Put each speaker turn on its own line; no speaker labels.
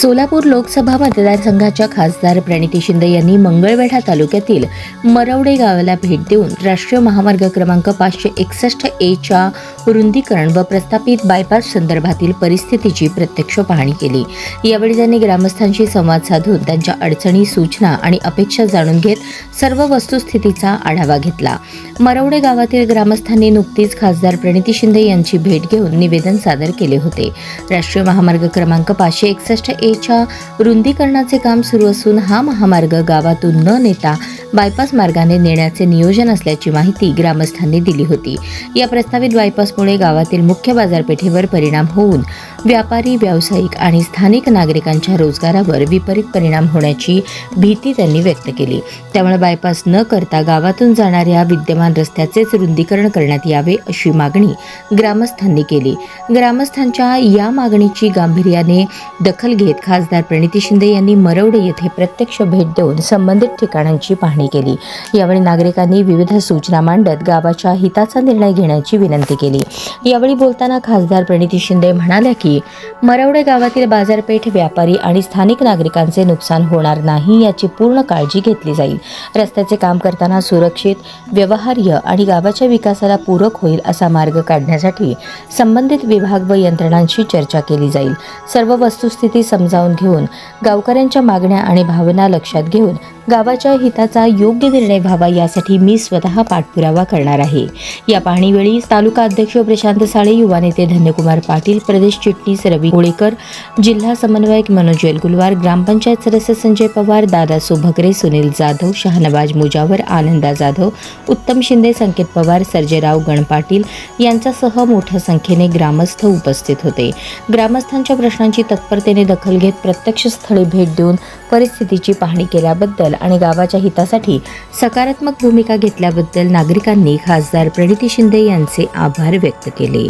सोलापूर लोकसभा मतदारसंघाच्या खासदार प्रणिती शिंदे यांनी मंगळवेढा तालुक्यातील मरवडे गावाला भेट देऊन राष्ट्रीय महामार्ग क्रमांक 561 च्या रुंदीकरण व प्रस्थापित बायपास संदर्भातील परिस्थितीची प्रत्यक्ष पाहणी केली। यावेळी त्यांनी ग्रामस्थांशी संवाद साधून त्यांच्या अडचणी, सूचना आणि अपेक्षा जाणून घेत सर्व वस्तुस्थितीचा आढावा घेतला। मरवडे गावातील ग्रामस्थांनी नुकतीच खासदार प्रणिती शिंदे यांची भेट घेऊन निवेदन सादर केले होते। राष्ट्रीय महामार्ग क्रमांक 561 च्या रुंदीकरणाचे काम सुरू असून हा महामार्ग गावातून न नेता बायपास मार्गाने नेण्याचे नियोजन असल्याची माहिती ग्रामस्थांनी दिली होती। या प्रस्तावित बायपासमुळे गावातील मुख्य बाजारपेठेवर परिणाम होऊन व्यापारी, व्यावसायिक आणि स्थानिक नागरिकांच्या रोजगारावर विपरीत परिणाम होण्याची भीती त्यांनी व्यक्त केली। त्यामुळे बायपास न करता गावातून जाणाऱ्या विद्यमान रस्त्याचेच रुंदीकरण करण्यात यावे अशी मागणी ग्रामस्थांनी केली। ग्रामस्थांच्या या मागणीची गांभीर्याने दखल घेत खासदार प्रणिती शिंदे यांनी मरवडे येथे प्रत्यक्ष भेट देऊन संबंधित ठिकाणांची पाहणी केली। यावेळी नागरिकांनी विविध सूचना मांडत गावाच्या हिताचा निर्णय घेण्याची विनंती केली। यावेळी बोलताना खासदार प्रणिती शिंदे म्हणाल्या की मरवडे गावातील बाजारपेठ, व्यापारी आणि स्थानिक नागरिकांचे नुकसान होणार नाही याची पूर्ण काळजी घेतली जाईल। रस्त्याचे काम करताना सुरक्षित, व्यवहार्य आणि गावाच्या विकासाला पूरक होईल असा मार्ग काढण्यासाठी संबंधित विभाग व यंत्रणांशी चर्चा केली जाईल। सर्व वस्तुस्थिती समजावून घेऊन गावकऱ्यांच्या मागण्या आणि भावना लक्षात घेऊन गावाच्या हिताचा योग्य निर्णय व्हावा यासाठी मी स्वतः पाठपुरावा करणार आहे। या पाहणीवेळी तालुका अध्यक्ष प्रशांत साळे, युवा नेते धन्यकुमार पाटील, प्रदेश चिटणीस रवी होळेकर, जिल्हा समन्वयक मनोज येलगुलवार, ग्रामपंचायत सदस्य संजय पवार, दादासू भगरे, सुनील जाधव, शाहनवाज मुजावर, आनंदा जाधव, उत्तम शिंदे, संकेत पवार, सर्जेराव गणपाटील यांच्यासह मोठ्या संख्येने ग्रामस्थ उपस्थित होते। ग्रामस्थांच्या प्रश्नांची तत्परतेने दखल घेत प्रत्यक्ष स्थळी भेट देऊन परिस्थितीची पाहणी केल्याबद्दल आणि गावाच्या हितासाठी सकारात्मक भूमिका घेतल्याबद्दल नागरिकांनी खासदार प्रणिती शिंदे यांचे आभार व्यक्त केले।